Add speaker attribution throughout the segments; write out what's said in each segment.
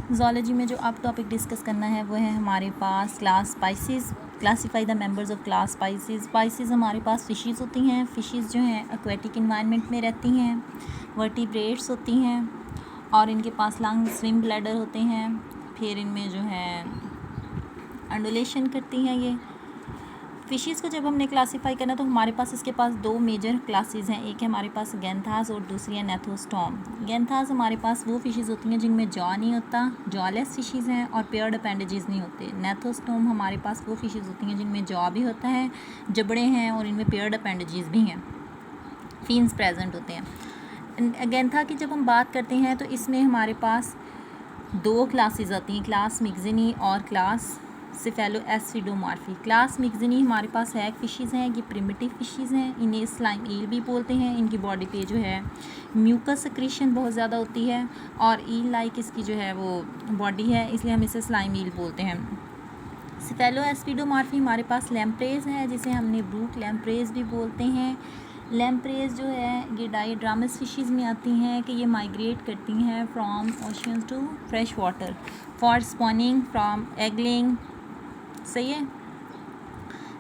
Speaker 1: Zoology में जो अब टॉपिक डिस्कस करना है वो है हमारे पास class species. Classify the members of class species. Species हमारे पास फ़िशेज़ होती हैं। फ़िशेज़ जो हैं एक्वेटिक इन्वायरमेंट में रहती हैं, वर्टिब्रेट्स होती हैं और इनके पास लंग, स्विम ब्लैडर होते हैं। फिर इनमें जो है अंडुलेशन करती हैं ये फ़िशेज़ को। जब हमने क्लासीफाई करना तो हमारे पास इसके पास दो मेजर क्लासेस हैं, एक है हमारे पास गैंथास और दूसरी है नेथोस्टॉम। गैंथास हमारे पास वो फ़िशेज़ होती हैं जिनमें जॉ नहीं होता, जॉलेस फ़िशेज़ हैं और पेयर्ड अपेंडेजेस नहीं होते। नेथोस्टॉम हमारे पास वो फ़िशेज़ होती हैं जिनमें जॉ भी होता है, जबड़े हैं और इनमें पेयर्ड अपेंडेजेस भी हैं, फिन्स प्रेजेंट होते हैं। गैंथा की जब हम बात करते हैं तो इसमें हमारे पास दो क्लासेस आती हैं, क्लास मिक्सिनी और क्लास सेफेलोएस्फिडोमॉर्फी। क्लास मिक्सिनी हमारे पास है फ़िशेज़ हैं, ये प्रिमिटिव फ़िशेज़ हैं, इन्हें स्लाइम ईल भी बोलते हैं। इनकी बॉडी पे जो है म्यूकस सेक्रेशन बहुत ज़्यादा होती है और ईल लाइक इसकी जो है वो बॉडी है, इसलिए हम इसे स्लाइम ईल बोलते हैं। सेफेलोएस्फिडोमॉर्फी हमारे पास लैम्प्रेज है, जिसे हमने ब्रूक लैम्प्रेज भी बोलते हैं। लैम्प्रेज जो है ये डायड्रामस फिशेज़ में आती हैं कि ये माइग्रेट करती हैं from oceans to fresh water for spawning, from एगलिंग। सही है।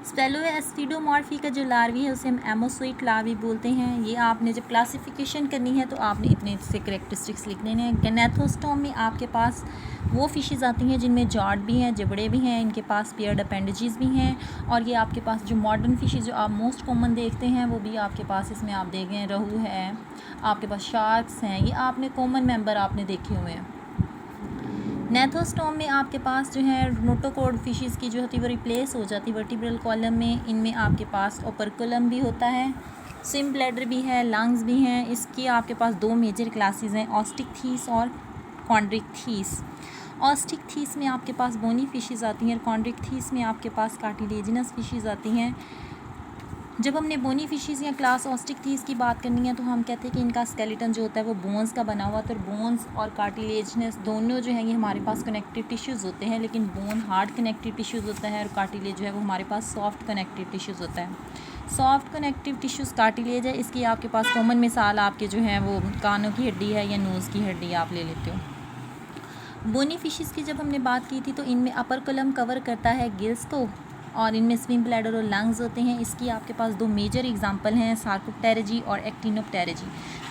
Speaker 1: सेफेलोएस्फिडोमॉर्फी का जो लार्वी है उसे हम एमोसोइट लार्वी बोलते हैं। ये आपने जब क्लासिफिकेशन करनी है तो आपने इतने से करेक्टरिस्टिक्स लिख देने हैं। गैनेथोस्टॉम में आपके पास वो फिशेज़ आती हैं जिनमें जॉड भी हैं, जबड़े भी हैं, इनके पास पेयर्ड अपेंडेजेस भी हैं और ये आपके पास जो मॉडर्न फिशेज़ जो आप मोस्ट कॉमन देखते हैं वो भी आपके पास इसमें आप देखें, रहू है, आपके पास शार्क्स हैं, ये आपने कॉमन मेंबर आपने देखे हुए हैं। नेथोस्टॉम में आपके पास जो है नोटोकॉर्ड फिशेज़ की जो होती है वो रिप्लेस हो जाती है वर्टिब्रल कॉलम में। इनमें आपके पास ओपरकुलम भी होता है, स्विम ब्लैडर भी है, लंग्स भी हैं। इसकी आपके पास दो मेजर क्लासेस हैं, ऑस्टिकथीस और कॉन्ड्रिकथीस। ऑस्टिकथीस में आपके पास बोनी फिशेज़ आती हैं और कॉन्ड्रिकथीस में आपके पास कार्टिलेजिनस फिशेज़ आती हैं। जब हमने बोनी फिशेज़ या क्लास ऑस्टिकथीस की बात करनी है तो हम कहते हैं कि इनका स्केलेटन जो होता है वो बोन्स का बना हुआ था। बोन्स और कार्टिलेजनस दोनों जो है ये हमारे पास कनेक्टिव टिश्यूज़ होते हैं, लेकिन बोन हार्ड कनेक्टिव टिश्यूज़ होता है और कार्टिलेज जो है वो हमारे पास सॉफ्ट कनेक्टिव टिश्यूज़ होता है। सॉफ्ट कनेक्टिव टिश्यूज़ कार्टिलेज है, इसकी आपके पास कॉमन मिसाल आपके जो है वो कानों की हड्डी है या नोज़ की हड्डी आप ले लेते हो। बोनी फिशेज़ की जब हमने बात की थी तो इनमें अपर कॉलम कवर करता है गिल्स को और इनमें स्विम ब्लैडर और लंग्स होते हैं। इसकी आपके पास दो मेजर एग्जांपल हैं, सार्कोप्टेरेजी और एक्टिनोप्टेरेजी।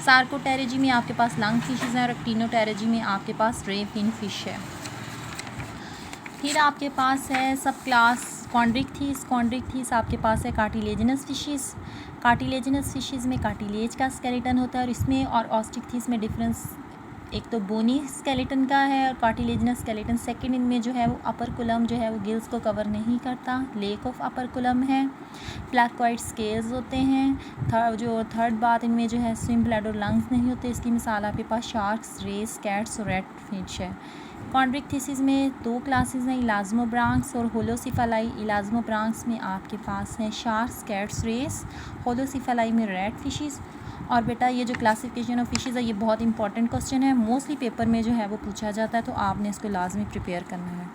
Speaker 1: सार्कोप्टेरेजी में आपके पास लंग फिशेज़ हैं और एक्टिनोप्टेरेजी में आपके पास रे फिन फिश है। फिर आपके पास है सब क्लास कॉन्ड्रिकथीस। कॉन्ड्रिकथीस आपके पास है कार्टिलेजिनस फिशेज़। कार्टिलेजिनस फिशेज़ में कार्टिलेज का स्केलेटन होता है और इसमें और ऑस्टिकथीस में डिफरेंस एक तो बोनी स्केलेटन का है और कार्टिलेजिनस स्केलेटन। सेकंड इनमें जो है वो अपर कुलम जो है वो गिल्स को कवर नहीं करता, लेक ऑफ अपर कुलम है, प्लाकोइड स्केल्स होते हैं। थर्ड बात इनमें जो है स्विम ब्लैडर और लंग्स नहीं होते। इसकी मिसाल आपके पास शार्क्स, रेस, कैट्स और रेड फिश है। कॉन्ड्रिकथीसिस में दो क्लासेस हैं, इलाज्मोब्रांक्स और होलोसिफेलाई। इलाज्मोब्रांक्स में आपके पास हैं शार्क्स, कैट्स, रेस। होलोसिफेलाई में रेड फिशेज़। और बेटा ये जो क्लासिफिकेशन ऑफ फिशेज़ है ये बहुत इंपॉर्टेंट क्वेश्चन है, मोस्टली पेपर में जो है वो पूछा जाता है, तो आपने इसको लाजमी प्रिपेयर करना है।